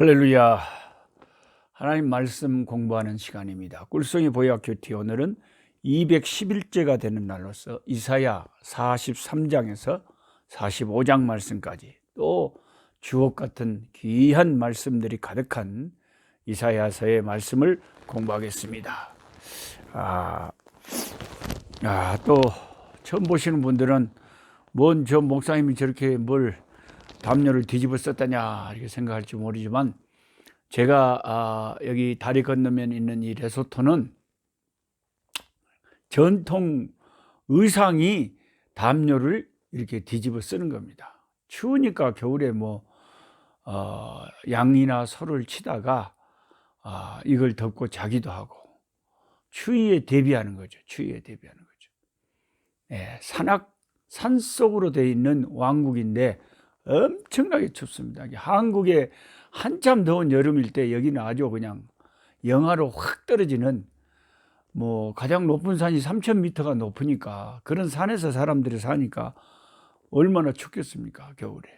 할렐루야. 하나님 말씀 공부하는 시간입니다. 꿀송이 보약 큐티, 오늘은 211제가 되는 날로서 이사야 43장에서 45장 말씀까지 또 주옥 같은 귀한 말씀들이 가득한 이사야서의 말씀을 공부하겠습니다. 또 처음 보시는 분들은 뭔 저 목사님이 저렇게 뭘 담요를 뒤집어 썼다냐 이렇게 생각할지 모르지만, 제가 여기 다리 건너면 있는 이 레소토는 전통 의상이 담요를 이렇게 뒤집어 쓰는 겁니다. 추우니까 겨울에 양이나 소를 치다가 이걸 덮고 자기도 하고 추위에 대비하는 거죠. 추위에 대비하는 거죠. 산 속으로 되어 있는 왕국인데 엄청나게 춥습니다. 한국에 한참 더운 여름일 때 여기는 아주 그냥 영하로 확 떨어지는, 가장 높은 산이 3,000m가 높으니까 그런 산에서 사람들이 사니까 얼마나 춥겠습니까, 겨울에.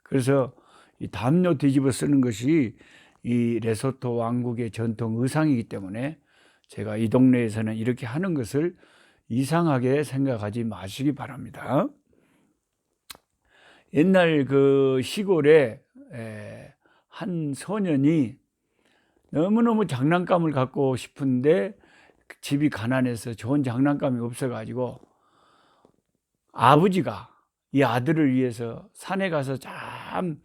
그래서 이 담요 뒤집어 쓰는 것이 이 레소토 왕국의 전통 의상이기 때문에 제가 이 동네에서는 이렇게 하는 것을 이상하게 생각하지 마시기 바랍니다. 옛날 그 시골에 한 소년이 너무너무 장난감을 갖고 싶은데 집이 가난해서 좋은 장난감이 없어가지고 아버지가 이 아들을 위해서 산에 가서 참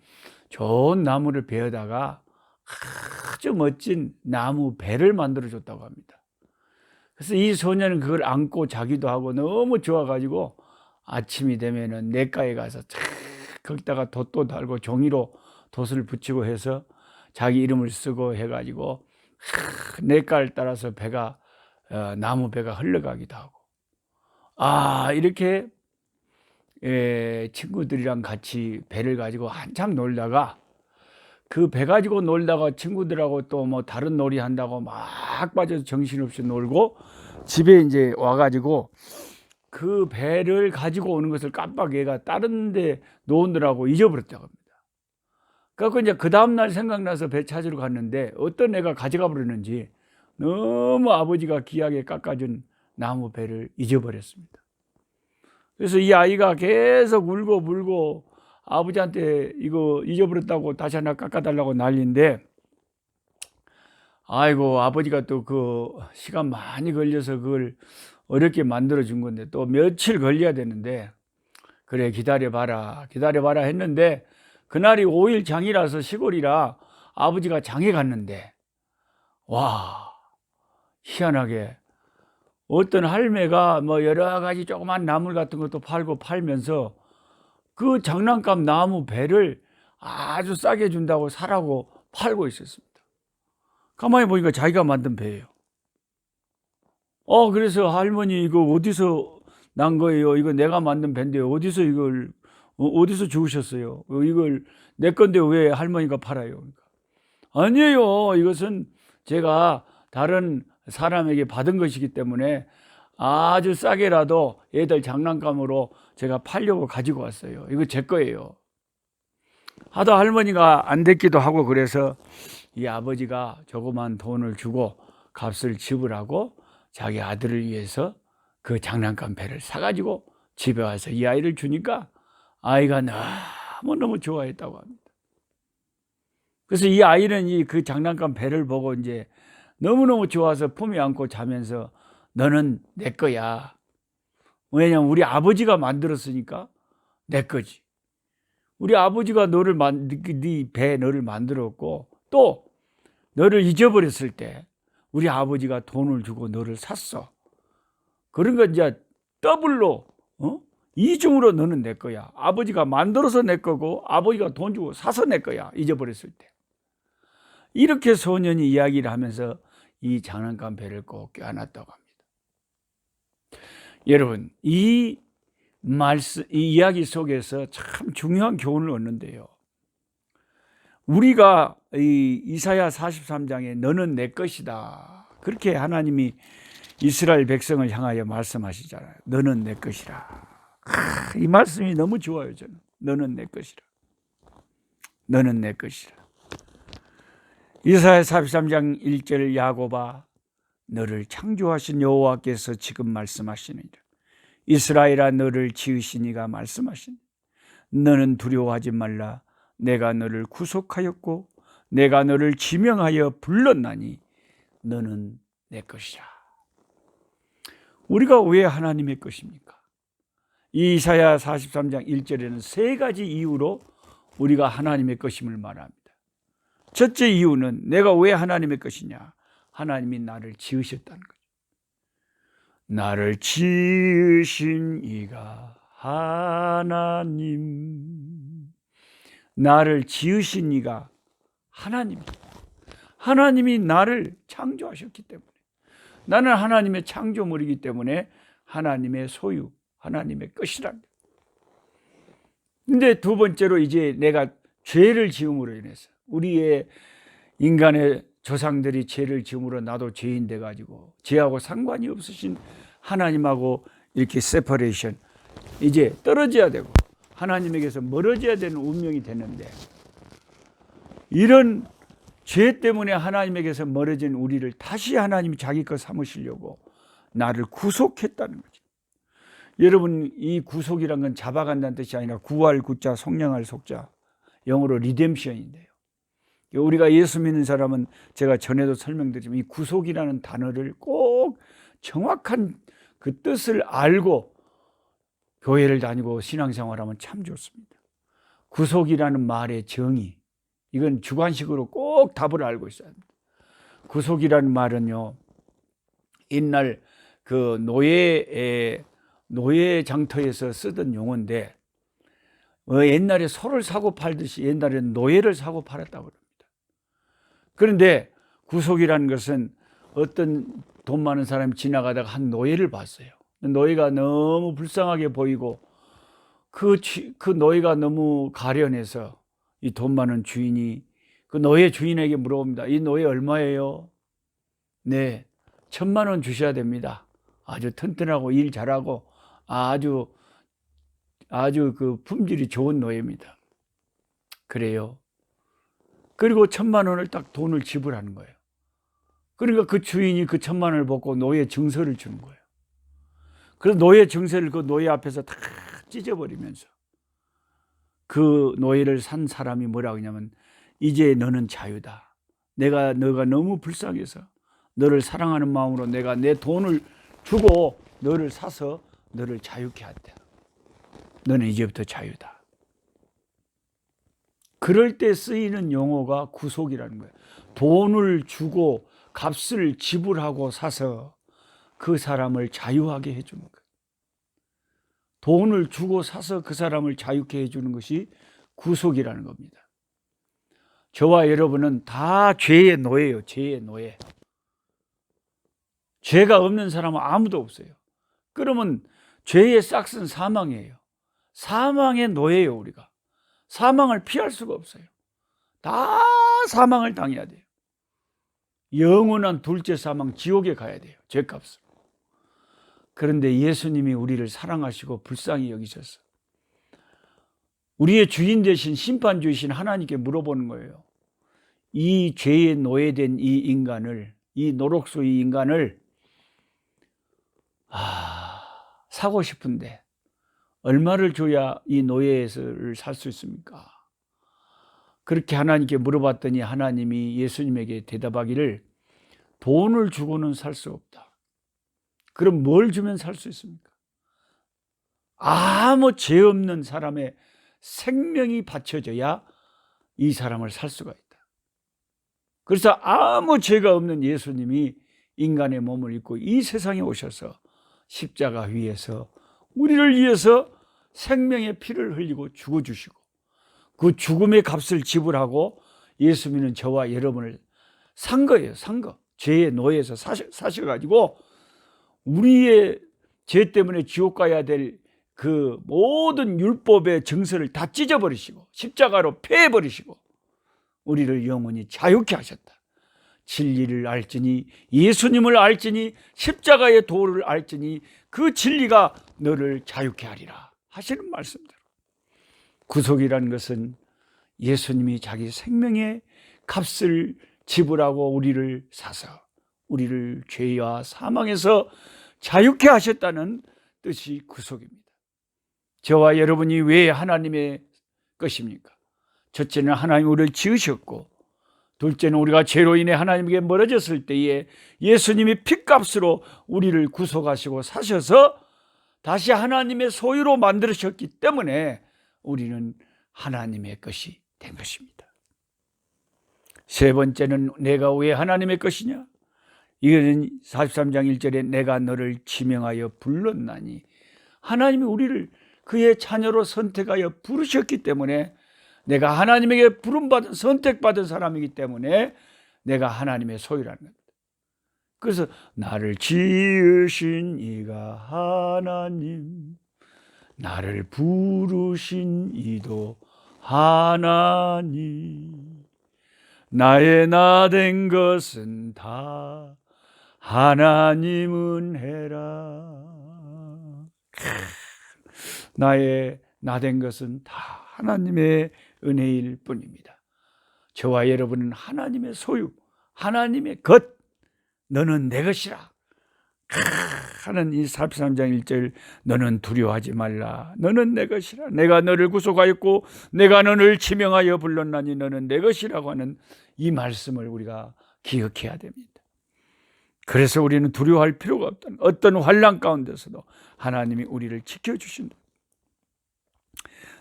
좋은 나무를 베어다가 아주 멋진 나무 배를 만들어 줬다고 합니다. 그래서 이 소년은 그걸 안고 자기도 하고 너무 좋아가지고 아침이 되면은 냇가에 가서 거기다가 돛도 달고 종이로 돛을 붙이고 해서 자기 이름을 쓰고 해가지고 냇가를 따라서 배가 나무 배가 흘러가기도 하고, 이렇게 친구들이랑 같이 배를 가지고 한참 놀다가, 그 배 가지고 놀다가 친구들하고 또 다른 놀이 한다고 막 빠져서 정신없이 놀고 집에 이제 와가지고 그 배를 가지고 오는 것을 깜빡 얘가 다른 데 놓으느라고 잊어버렸다고 합니다. 그래서 이제 그 다음날 생각나서 배 찾으러 갔는데 어떤 애가 가져가 버렸는지 너무 아버지가 귀하게 깎아준 나무 배를 잊어버렸습니다. 그래서 이 아이가 계속 울고 불고 아버지한테 이거 잊어버렸다고 다시 하나 깎아달라고 난리인데, 아이고 아버지가 또 그 시간 많이 걸려서 그걸 어렵게 만들어 준 건데 또 며칠 걸려야 되는데, 그래 기다려봐라 했는데 그날이 5일 장이라서 시골이라 아버지가 장에 갔는데, 와 희한하게 어떤 할매가 여러 가지 조그만 나물 같은 것도 팔면서 그 장난감 나무 배를 아주 싸게 준다고 사라고 팔고 있었습니다. 가만히 보니까 자기가 만든 배예요. 그래서 할머니 이거 어디서 난 거예요? 이거 내가 만든 배인데요. 어디서 이걸 어디서 주우셨어요? 이걸 내 건데 왜 할머니가 팔아요? 그러니까, 아니에요. 이것은 제가 다른 사람에게 받은 것이기 때문에 아주 싸게라도 애들 장난감으로 제가 팔려고 가지고 왔어요. 이거 제 거예요. 하다 할머니가 안 됐기도 하고, 그래서 이 아버지가 조그만 돈을 주고 값을 지불하고 자기 아들을 위해서 그 장난감 배를 사가지고 집에 와서 이 아이를 주니까 아이가 너무너무 좋아했다고 합니다. 그래서 이 아이는 그 장난감 배를 보고 이제 너무너무 좋아서 품에 안고 자면서 너는 내 거야. 왜냐면 우리 아버지가 만들었으니까 내 거지. 우리 아버지가 네 배 너를 만들었고, 또 너를 잊어버렸을 때 우리 아버지가 돈을 주고 너를 샀어. 그러니까 이제 더블로 이중으로 너는 내 거야. 아버지가 만들어서 내 거고 아버지가 돈 주고 사서 내 거야. 잊어버렸을 때. 이렇게 소년이 이야기를 하면서 이 장난감 배를 꼭 껴안았다고 합니다. 여러분, 이 이야기 속에서 참 중요한 교훈을 얻는데요. 우리가 이 이사야 43장에 너는 내 것이다, 그렇게 하나님이 이스라엘 백성을 향하여 말씀하시잖아요. 너는 내 것이라. 이 말씀이 너무 좋아요. 저는 너는 내 것이라. 너는 내 것이라. 이사야 43장 1절 야곱아 너를 창조하신 여호와께서 지금 말씀하시느니라. 이스라엘아 너를 지으신 이가 말씀하시니 너는 두려워하지 말라. 내가 너를 구속하였고 내가 너를 지명하여 불렀나니 너는 내 것이라. 우리가 왜 하나님의 것입니까? 이 이사야 43장 1절에는 세 가지 이유로 우리가 하나님의 것임을 말합니다. 첫째 이유는 내가 왜 하나님의 것이냐? 하나님이 나를 지으셨다는 거죠. 나를 지으신 이가 하나님. 나를 지으신 이가 하나님입니다. 하나님이 나를 창조하셨기 때문에, 나는 하나님의 창조물이기 때문에 하나님의 소유, 하나님의 것이랍니다. 근데 두 번째로 이제 내가 죄를 지음으로 인해서, 우리의 인간의 조상들이 죄를 지음으로 나도 죄인 돼가지고 죄하고 상관이 없으신 하나님하고 이렇게 세퍼레이션, 이제 떨어져야 되고 하나님에게서 멀어져야 되는 운명이 됐는데, 이런 죄 때문에 하나님에게서 멀어진 우리를 다시 하나님이 자기 것 삼으시려고 나를 구속했다는 거죠. 여러분, 이 구속이란 건 잡아간다는 뜻이 아니라 구할 구자, 속량할 속자, 영어로 리뎀션인데요. 우리가 예수 믿는 사람은 제가 전에도 설명드리지만 이 구속이라는 단어를 꼭 정확한 그 뜻을 알고 교회를 다니고 신앙생활하면 참 좋습니다. 구속이라는 말의 정의, 이건 주관식으로 꼭 답을 알고 있어야 합니다. 구속이라는 말은요, 옛날 그 노예 장터에서 쓰던 용어인데, 옛날에 소를 사고 팔듯이 옛날에는 노예를 사고 팔았다고 합니다. 그런데 구속이라는 것은 어떤 돈 많은 사람이 지나가다가 한 노예를 봤어요. 노예가 너무 불쌍하게 보이고 그 노예가 너무 가련해서 이 돈 많은 주인이 그 노예 주인에게 물어봅니다. 이 노예 얼마예요? 네, 1,000만 원 주셔야 됩니다. 아주 튼튼하고 일 잘하고 아주 그 품질이 좋은 노예입니다. 그래요. 그리고 1,000만 원을 딱 돈을 지불하는 거예요. 그러니까 그 주인이 그 1,000만 원을 받고 노예 증서를 주는 거예요. 그래서 노예 증서를 그 노예 앞에서 다 찢어버리면서 그 노예를 산 사람이 뭐라고 하냐면, 이제 너는 자유다. 너가 너무 불쌍해서 너를 사랑하는 마음으로 내가 내 돈을 주고 너를 사서 너를 자유케 한다. 너는 이제부터 자유다. 그럴 때 쓰이는 용어가 구속이라는 거예요. 돈을 주고 값을 지불하고 사서 그 사람을 자유하게 해주는 거예요. 돈을 주고 사서 그 사람을 자유케 해주는 것이 구속이라는 겁니다. 저와 여러분은 다 죄의 노예예요. 죄의 노예. 죄가 없는 사람은 아무도 없어요. 그러면 죄의 싹은 사망이에요. 사망의 노예예요. 우리가 사망을 피할 수가 없어요. 다 사망을 당해야 돼요. 영원한 둘째 사망, 지옥에 가야 돼요. 죄값으로. 그런데 예수님이 우리를 사랑하시고 불쌍히 여기셔서 우리의 주인 되신 심판주이신 하나님께 물어보는 거예요. 이 죄에 노예된 이 인간을, 이 노록소 이 인간을 사고 싶은데 얼마를 줘야 이 노예를 살 수 있습니까? 그렇게 하나님께 물어봤더니 하나님이 예수님에게 대답하기를, 돈을 주고는 살 수 없다. 그럼 뭘 주면 살 수 있습니까? 아무 죄 없는 사람의 생명이 바쳐져야 이 사람을 살 수가 있다. 그래서 아무 죄가 없는 예수님이 인간의 몸을 입고 이 세상에 오셔서 십자가 위에서 우리를 위해서 생명의 피를 흘리고 죽어주시고 그 죽음의 값을 지불하고 예수 믿는 저와 여러분을 산 거예요. 산 거. 죄의 노예에서 사셔가지고 우리의 죄 때문에 지옥 가야 될 그 모든 율법의 정서를 다 찢어버리시고 십자가로 패해버리시고 우리를 영원히 자유케 하셨다. 진리를 알지니, 예수님을 알지니, 십자가의 도를 알지니 그 진리가 너를 자유케 하리라 하시는 말씀대로, 구속이라는 것은 예수님이 자기 생명의 값을 지불하고 우리를 사서 우리를 죄와 사망에서 자유케 하셨다는 뜻이 구속입니다. 저와 여러분이 왜 하나님의 것입니까? 첫째는 하나님 우리를 지으셨고, 둘째는 우리가 죄로 인해 하나님께 멀어졌을 때에 예수님이 핏값으로 우리를 구속하시고 사셔서 다시 하나님의 소유로 만들으셨기 때문에 우리는 하나님의 것이 된 것입니다. 세 번째는 내가 왜 하나님의 것이냐? 이거는 43장 1절에 내가 너를 지명하여 불렀나니, 하나님이 우리를 그의 자녀로 선택하여 부르셨기 때문에, 내가 하나님에게 부름받은 선택받은 사람이기 때문에 내가 하나님의 소유라는 겁니다. 그래서 나를 지으신 이가 하나님, 나를 부르신 이도 하나님, 나의 나 된 것은 다 하나님 은혜라. 나의 나 된 것은 다 하나님의 은혜일 뿐입니다. 저와 여러분은 하나님의 소유, 하나님의 것, 너는 내 것이라 하는 이 43장 1절, 너는 두려워하지 말라, 너는 내 것이라, 내가 너를 구속하였고 내가 너를 지명하여 불렀나니 너는 내 것이라고 하는 이 말씀을 우리가 기억해야 됩니다. 그래서 우리는 두려워할 필요가 없다. 어떤 환난 가운데서도 하나님이 우리를 지켜주신다.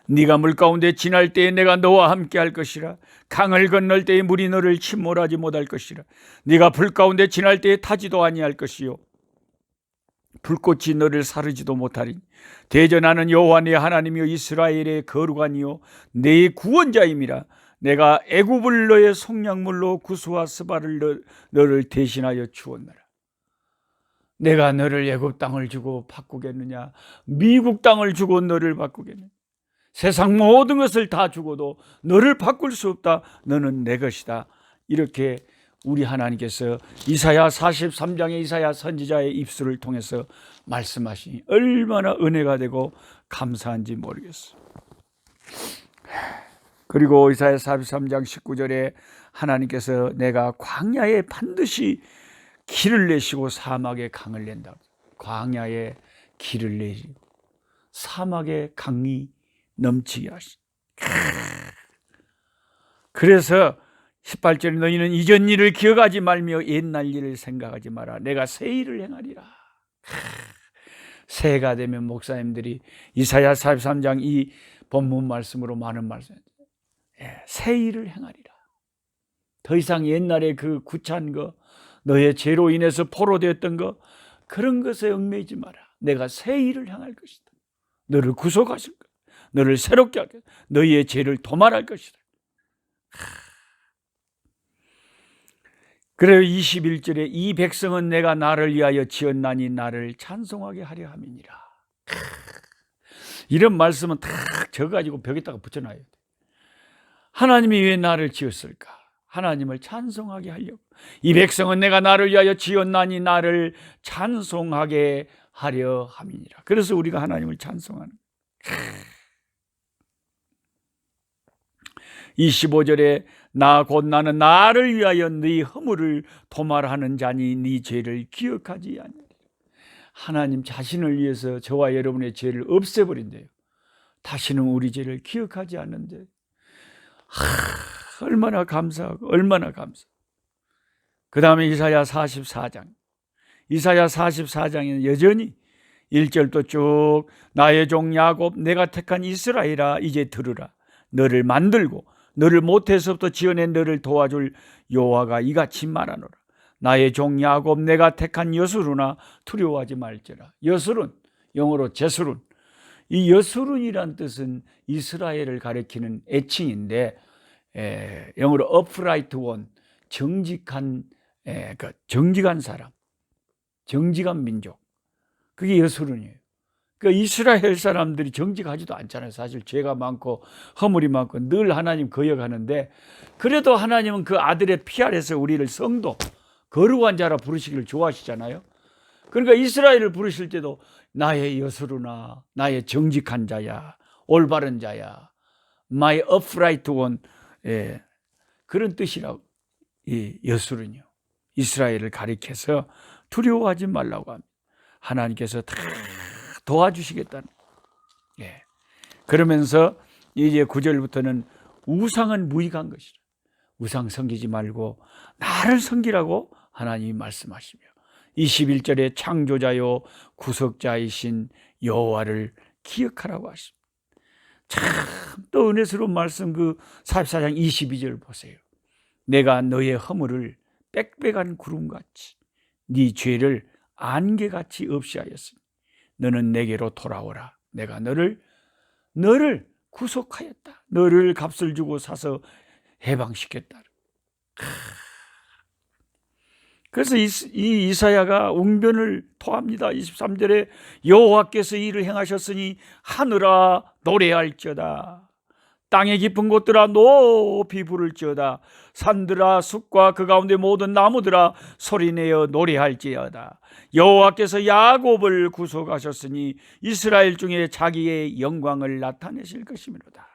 네가 물 가운데 지날 때에 내가 너와 함께 할 것이라. 강을 건널 때에 물이 너를 침몰하지 못할 것이라. 네가 불 가운데 지날 때에 타지도 아니할 것이요 불꽃이 너를 사르지도 못하리니 대전하는 여호와 네 하나님이여 이스라엘의 거룩하니요 네 구원자임이라. 내가 애굽을 너의 속량물로 구스와 스바를 너를 대신하여 주었노라. 내가 너를 애굽 땅을 주고 바꾸겠느냐? 미국 땅을 주고 너를 바꾸겠느냐? 세상 모든 것을 다 주고도 너를 바꿀 수 없다. 너는 내 것이다. 이렇게 우리 하나님께서 이사야 43장의 이사야 선지자의 입술을 통해서 말씀하시니 얼마나 은혜가 되고 감사한지 모르겠어요. 그리고 이사야 43장 19절에 하나님께서 내가 광야에 반드시 길을 내시고 사막에 강을 낸다. 광야에 길을 내시고 사막에 강이 넘치게 하시. 그래서 18절에 너희는 이전 일을 기억하지 말며 옛날 일을 생각하지 마라. 내가 새 일을 행하리라. 새해가 되면 목사님들이 이사야 43장 이 본문 말씀으로 많은 말씀, 새 일을 행하리라. 더 이상 옛날에 그 구찬 거, 너의 죄로 인해서 포로되었던 거, 그런 것에 얽매이지 마라. 내가 새 일을 행할 것이다. 너를 구속하실 것이다. 너를 새롭게 할 것이다. 너희의 죄를 도말할 것이다. 그래요. 21절에 이 백성은 내가 나를 위하여 지었나니 나를 찬송하게 하려 함이니라. 이런 말씀은 탁 적어가지고 벽에다가 붙여놔야 돼. 하나님이 왜 나를 지었을까? 하나님을 찬송하게 하려고. 이 백성은 내가 나를 위하여 지었나니 나를 찬송하게 하려 함이니라. 그래서 우리가 하나님을 찬송하는. 25절에 나 곧 나는 나를 위하여 네 허물을 도말하는 자니 네 죄를 기억하지 아니하리라. 하나님 자신을 위해서 저와 여러분의 죄를 없애버린대요. 다시는 우리 죄를 기억하지 않는데, 얼마나 감사하고 얼마나 감사. 그 다음에 이사야 44장. 이사야 44장에는 여전히 1절도 쭉 나의 종 야곱 내가 택한 이스라엘아 이제 들으라. 너를 만들고 너를 모태에서부터 지어낸 너를 도와줄 여호와가 이같이 말하노라. 나의 종 야곱 내가 택한 여수르나 두려워하지 말지라. 여수른, 영어로 제수른. 이 여수른이란 뜻은 이스라엘을 가리키는 애칭인데, 영어로 upright one, 정직한, 정직한 사람, 정직한 민족. 그게 여수른이에요. 그러니까 이스라엘 사람들이 정직하지도 않잖아요. 사실 죄가 많고 허물이 많고 늘 하나님 거역하는데, 그래도 하나님은 그 아들의 피 아래서 우리를 성도, 거룩한 자라 부르시기를 좋아하시잖아요. 그러니까 이스라엘을 부르실 때도 나의 여수르나, 나의 정직한 자야, 올바른 자야, my upright one, 그런 뜻이라고. 이 여술은요, 이스라엘을 가리켜서 두려워하지 말라고 합니다. 하나님께서 다 도와주시겠다는. 예. 그러면서 이제 9절부터는 우상은 무익한 것이라. 우상 섬기지 말고 나를 섬기라고 하나님이 말씀하시며, 21절에 창조자요 구속자이신 여호와를 기억하라고 하십니다. 참 또 은혜스러운 말씀, 그 44장 22절 보세요. 내가 너의 허물을 빽빽한 구름같이 네 죄를 안개같이 없이 하였으니 너는 내게로 돌아오라. 내가 너를 구속하였다. 너를 값을 주고 사서 해방시켰다. 그래서 이 이사야가 웅변을 토합니다. 23절에 여호와께서 이를 행하셨으니 하늘아 노래할지어다. 땅의 깊은 곳들아 높이 부를지어다. 산들아 숲과 그 가운데 모든 나무들아 소리내어 노래할지어다. 여호와께서 야곱을 구속하셨으니 이스라엘 중에 자기의 영광을 나타내실 것이미로다.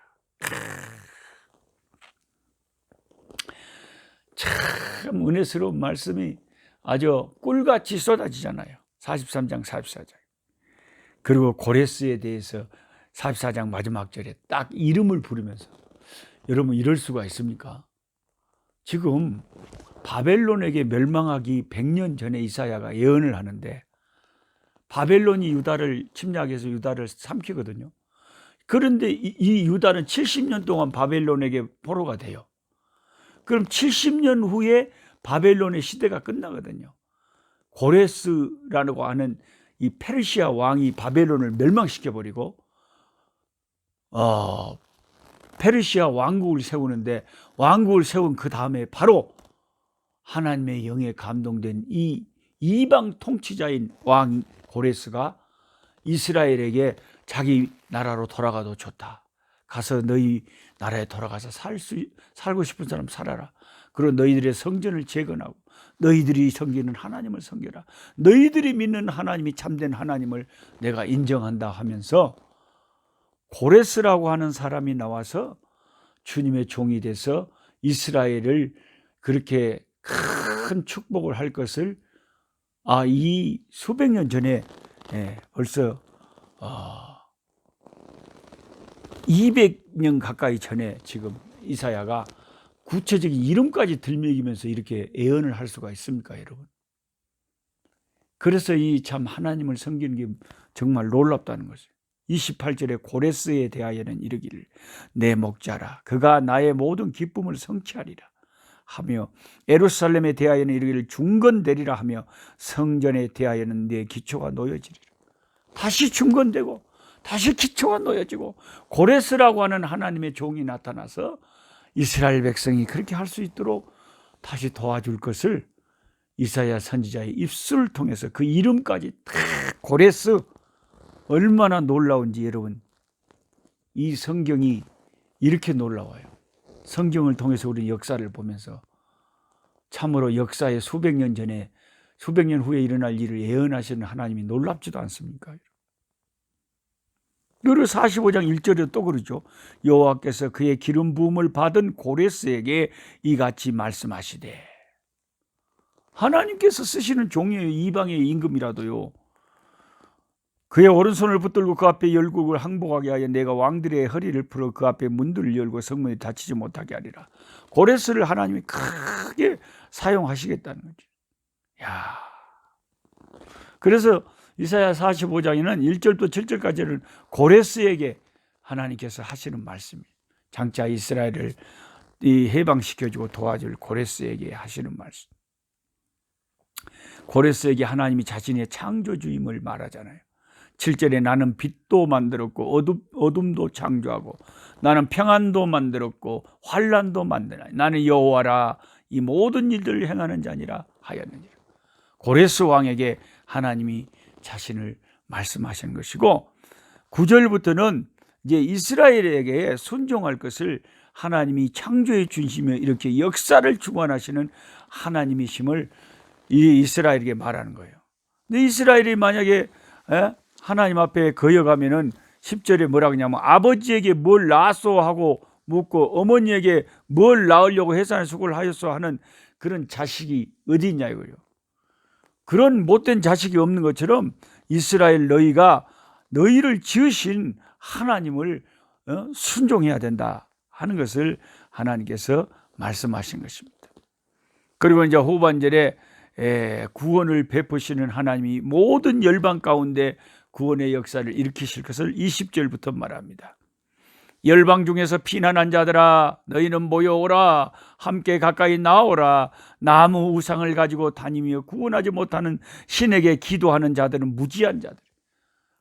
참 은혜스러운 말씀이 아주 꿀같이 쏟아지잖아요. 43장 44장. 그리고 고레스에 대해서 44장 마지막 절에 딱 이름을 부르면서, 여러분 이럴 수가 있습니까? 지금 바벨론에게 멸망하기 100년 전에 이사야가 예언을 하는데, 바벨론이 유다를 침략해서 유다를 삼키거든요. 그런데 이 유다는 70년 동안 바벨론에게 포로가 돼요. 그럼 70년 후에 바벨론의 시대가 끝나거든요. 고레스라고 하는 이 페르시아 왕이 바벨론을 멸망시켜버리고 페르시아 왕국을 세우는데, 왕국을 세운 그 다음에 바로 하나님의 영에 감동된 이 이방 통치자인 왕 고레스가 이스라엘에게 자기 나라로 돌아가도 좋다. 가서 너희 나라에 돌아가서 살고 싶은 사람 살아라. 그리고 너희들의 성전을 재건하고 너희들이 섬기는 하나님을 섬겨라. 너희들이 믿는 하나님이 참된 하나님을 내가 인정한다 하면서 고레스라고 하는 사람이 나와서 주님의 종이 돼서 이스라엘을 그렇게 큰 축복을 할 것을 이 수백 년 전에 벌써 200년 가까이 전에 지금 이사야가 구체적인 이름까지 들먹이면서 이렇게 예언을 할 수가 있습니까, 여러분? 그래서 이 참 하나님을 섬기는 게 정말 놀랍다는 것이에요. 28절에 고레스에 대하여는 이르기를 내 목자라 그가 나의 모든 기쁨을 성취하리라 하며, 예루살렘에 대하여는 이르기를 중건되리라 하며, 성전에 대하여는 내 기초가 놓여지리라. 다시 중건되고 다시 기초가 놓여지고 고레스라고 하는 하나님의 종이 나타나서 이스라엘 백성이 그렇게 할 수 있도록 다시 도와줄 것을 이사야 선지자의 입술을 통해서 그 이름까지 다, 고레스, 얼마나 놀라운지. 여러분, 이 성경이 이렇게 놀라워요. 성경을 통해서 우리 역사를 보면서 참으로 역사의 수백 년 전에, 수백 년 후에 일어날 일을 예언하시는 하나님이 놀랍지도 않습니까? 그리고 45장 1절에 또 그러죠. 여호와께서 그의 기름 부음을 받은 고레스에게 이같이 말씀하시되, 하나님께서 쓰시는 종이에요. 이방의 임금이라도요. 그의 오른손을 붙들고 그 앞에 열국을 항복하게 하여 내가 왕들의 허리를 풀어 그 앞에 문들을 열고 성문에 닫히지 못하게 하리라. 고레스를 하나님이 크게 사용하시겠다는 거죠. 야, 그래서 이사야 45장에는 1절부터 7절까지는 고레스에게 하나님께서 하시는 말씀이에요. 장차 이스라엘을 해방시켜주고 도와줄 고레스에게 하시는 말씀. 고레스에게 하나님이 자신의 창조주임을 말하잖아요. 7절에 나는 빛도 만들었고 어둠도 창조하고 나는 평안도 만들었고 환난도 만드나 나는 여호와라 이 모든 일들을 행하는 자니라 하였느니라. 고레스 왕에게 하나님이 자신을 말씀하시는 것이고, 9절부터는 이제 이스라엘에게 순종할 것을 하나님이 창조의 중심에 이렇게 역사를 주관하시는 하나님이심을 이 이스라엘에게 말하는 거예요. 근데 이스라엘이 만약에 하나님 앞에 거여가면은 10절에 뭐라 그러냐면, 아버지에게 뭘 낳았소 하고 묻고 어머니에게 뭘 낳으려고 해산의 수고를 하였소 하는 그런 자식이 어디 있냐 이거요. 그런 못된 자식이 없는 것처럼 이스라엘 너희를 지으신 하나님을 순종해야 된다 하는 것을 하나님께서 말씀하신 것입니다. 그리고 이제 후반절에 구원을 베푸시는 하나님이 모든 열방 가운데 구원의 역사를 일으키실 것을 20절부터 말합니다. 열방 중에서 피난한 자들아 너희는 모여오라, 함께 가까이 나오라. 나무 우상을 가지고 다니며 구원하지 못하는 신에게 기도하는 자들은 무지한 자들,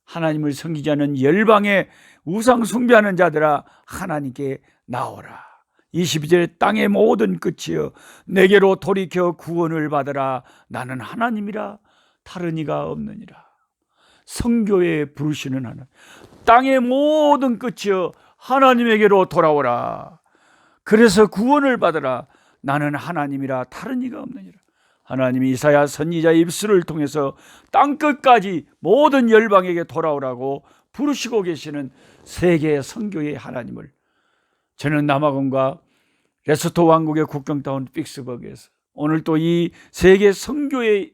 하나님을 섬기지 않는 열방의 우상 숭배하는 자들아 하나님께 나오라. 22절에 땅의 모든 끝이여 내게로 돌이켜 구원을 받으라. 나는 하나님이라 다른 이가 없느니라. 성교에 부르시는 하나님, 땅의 모든 끝이여 하나님에게로 돌아오라. 그래서 구원을 받으라. 나는 하나님이라 다른 이가 없느니라. 하나님이 이사야 선지자의 입술을 통해서 땅끝까지 모든 열방에게 돌아오라고 부르시고 계시는 세계 선교의 하나님을 저는 남아공과 레소토 왕국의 국경 따온 픽스버그에서 오늘 또 이 세계 선교의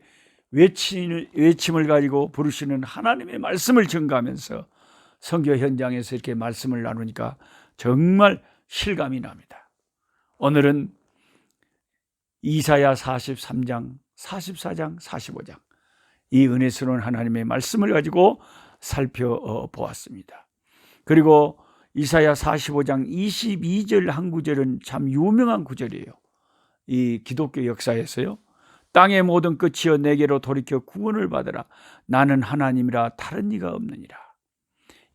외침을 가지고 부르시는 하나님의 말씀을 증거하면서 선교 현장에서 이렇게 말씀을 나누니까 정말 실감이 납니다. 오늘은 이사야 43장, 44장, 45장 이 은혜스러운 하나님의 말씀을 가지고 살펴보았습니다. 그리고 이사야 45장 22절 한 구절은 참 유명한 구절이에요. 이 기독교 역사에서요. 땅의 모든 끝이여 내게로 돌이켜 구원을 받으라. 나는 하나님이라 다른 이가 없느니라.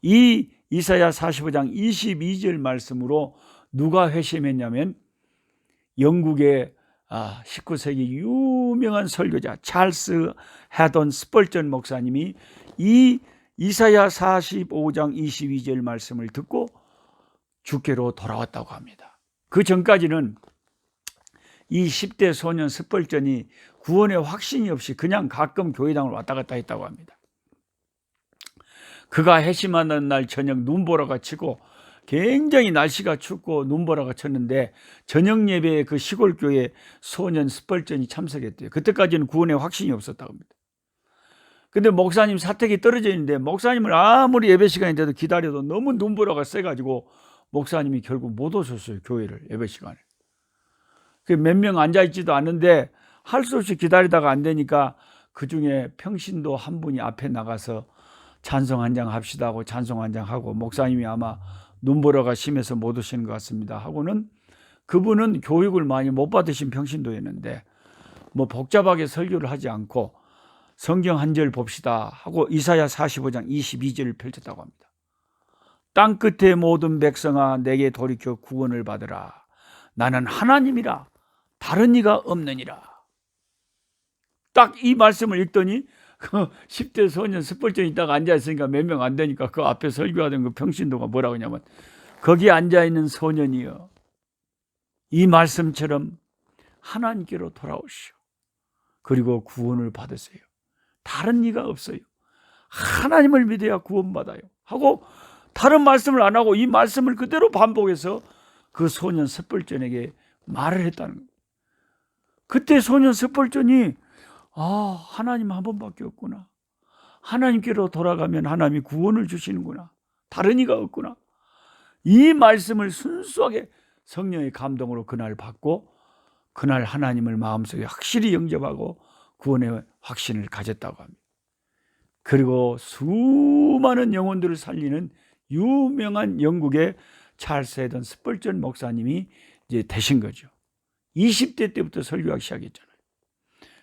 이 이사야 45장 22절 말씀으로 누가 회심했냐면 영국의 19세기 유명한 설교자 찰스 해던 스펄전 목사님이 이 이사야 45장 22절 말씀을 듣고 주께로 돌아왔다고 합니다. 그 전까지는 이 10대 소년 스펄전이 구원의 확신이 없이 그냥 가끔 교회당을 왔다 갔다 했다고 합니다. 그가 회심하는 날 저녁 눈보라가 치고 굉장히 날씨가 춥고 눈보라가 쳤는데 저녁 예배에 그 시골 교회 소년 스펄전이 참석했대요. 그때까지는 구원의 확신이 없었다고 합니다. 근데 목사님 사택이 떨어져 있는데 목사님을 아무리 예배 시간이 돼도 기다려도 너무 눈보라가 세가지고 목사님이 결국 못 오셨어요. 교회를 예배 시간에. 몇 명 앉아있지도 않는데 할 수 없이 기다리다가 안 되니까 그중에 평신도 한 분이 앞에 나가서 찬송 한 장 합시다 하고 찬송 한 장 하고 목사님이 아마 눈보라가 심해서 못 오시는 것 같습니다 하고는 그분은 교육을 많이 못 받으신 평신도였는데 뭐 복잡하게 설교를 하지 않고 성경 한 절 봅시다 하고 이사야 45장 22절을 펼쳤다고 합니다. 땅끝의 모든 백성아 내게 돌이켜 구원을 받으라. 나는 하나님이라 다른 이가 없느니라. 딱 이 말씀을 읽더니 그 10대 소년 스펄전이 있다가 앉아있으니까 몇 명 안 되니까 그 앞에 설교하던 그 평신도가 뭐라고 하냐면 거기 앉아있는 소년이여 이 말씀처럼 하나님께로 돌아오시오. 그리고 구원을 받으세요. 다른 이가 없어요. 하나님을 믿어야 구원받아요 하고 다른 말씀을 안 하고 이 말씀을 그대로 반복해서 그 소년 스펄전에게 말을 했다는 거예요. 그때 소년 스펄전이 하나님 한 번밖에 없구나. 하나님께로 돌아가면 하나님이 구원을 주시는구나. 다른 이가 없구나. 이 말씀을 순수하게 성령의 감동으로 그날 받고 그날 하나님을 마음속에 확실히 영접하고 구원의 확신을 가졌다고 합니다. 그리고 수많은 영혼들을 살리는 유명한 영국의 찰스 헤던 스펄전 목사님이 이제 되신 거죠. 20대 때부터 설교하기 시작했잖아요.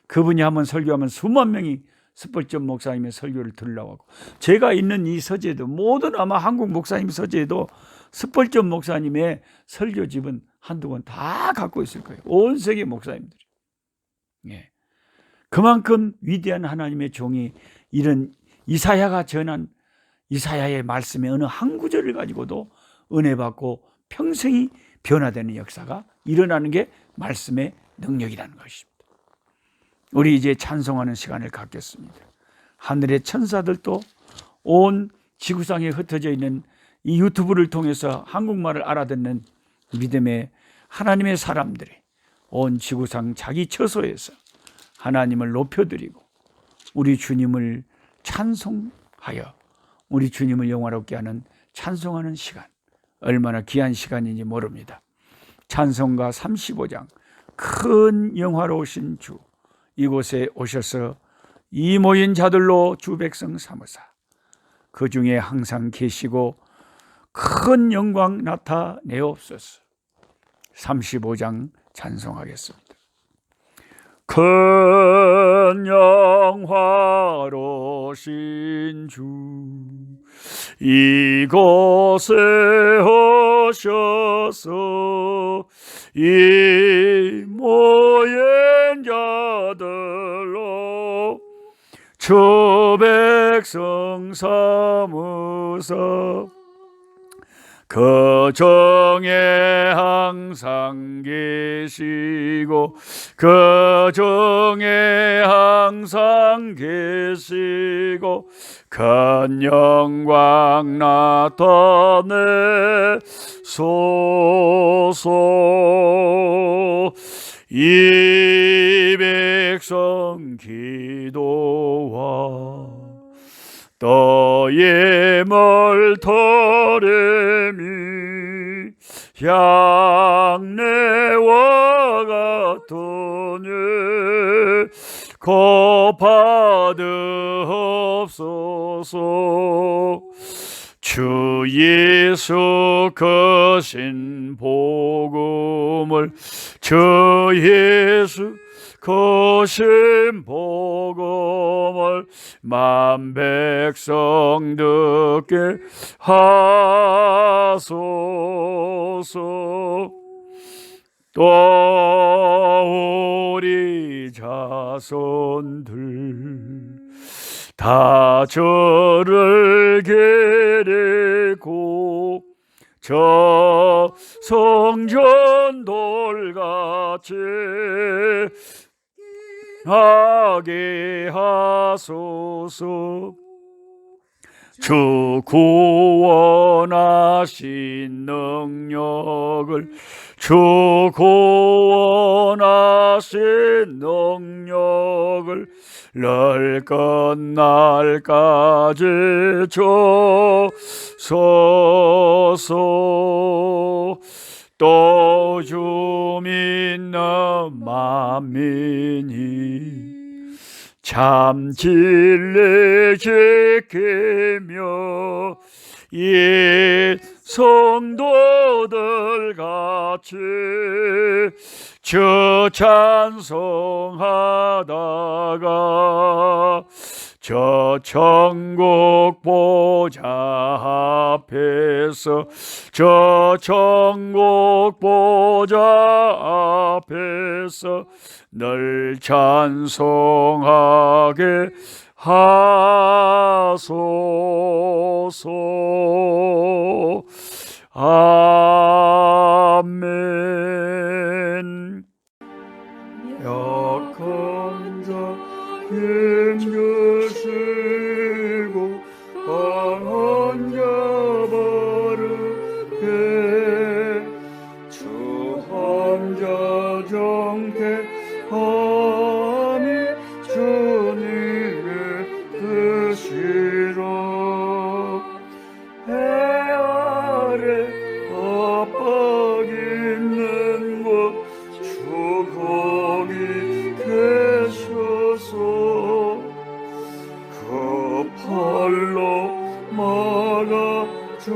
그분이 한번 설교하면 수만 명이 스펄전 목사님의 설교를 들으려고 하고 제가 있는 이 서재도 모든 아마 한국 목사님 서재에도 스펄전 목사님의 설교집은 한두 권 다 갖고 있을 거예요. 온 세계 목사님들이. 예. 그만큼 위대한 하나님의 종이 이런 이사야가 전한 이사야의 말씀의 어느 한 구절을 가지고도 은혜 받고 평생이 변화되는 역사가 일어나는 게 말씀의 능력이라는 것입니다. 우리 이제 찬송하는 시간을 갖겠습니다. 하늘의 천사들도 온 지구상에 흩어져 있는 이 유튜브를 통해서 한국말을 알아듣는 믿음의 하나님의 사람들이 온 지구상 자기 처소에서 하나님을 높여드리고 우리 주님을 찬송하여 우리 주님을 영화롭게 하는 찬송하는 시간, 얼마나 귀한 시간인지 모릅니다. 찬송가 35장, 큰 영화로우신 주, 이곳에 오셔서 이 모인 자들로 주 백성 삼으사 그 중에 항상 계시고 큰 영광 나타내옵소서. 35장 찬송하겠습니다. 큰 영화로우신 주, 이곳에 오셔서 이 모인 자들로 주 백성 삼으사 그 중에 항상 계시고 그 중에 항상 계시고 큰 영광 나타내소서. 이 백성 기도와 너의 멀터렘이 향내와 같으니 고받으옵소서. 주 예수 크신 복음을 주 예수 크신 복음을 만 백성 듣게 하소서. 또 우리 자손들 다 저를 기리고 저 성전 돌같이 하게 하소서. 주 구원하신 능력을 주 구원하신 능력을 늘 끝날까지 주소서. 또 주 믿는 만민이 참 진리 지키며 이 성도들 같이 주 찬송하다가 저 천국 보좌 앞에서 저 천국 보좌 앞에서 늘 찬송하게 하소서. 아멘. 약한 자 힘주시고 강한 자 바르게 주한 자 정케하니 주님의 뜻이라. 해 아래 압박 있는 곳 주 거기 계셔서 그 팔로 막아 주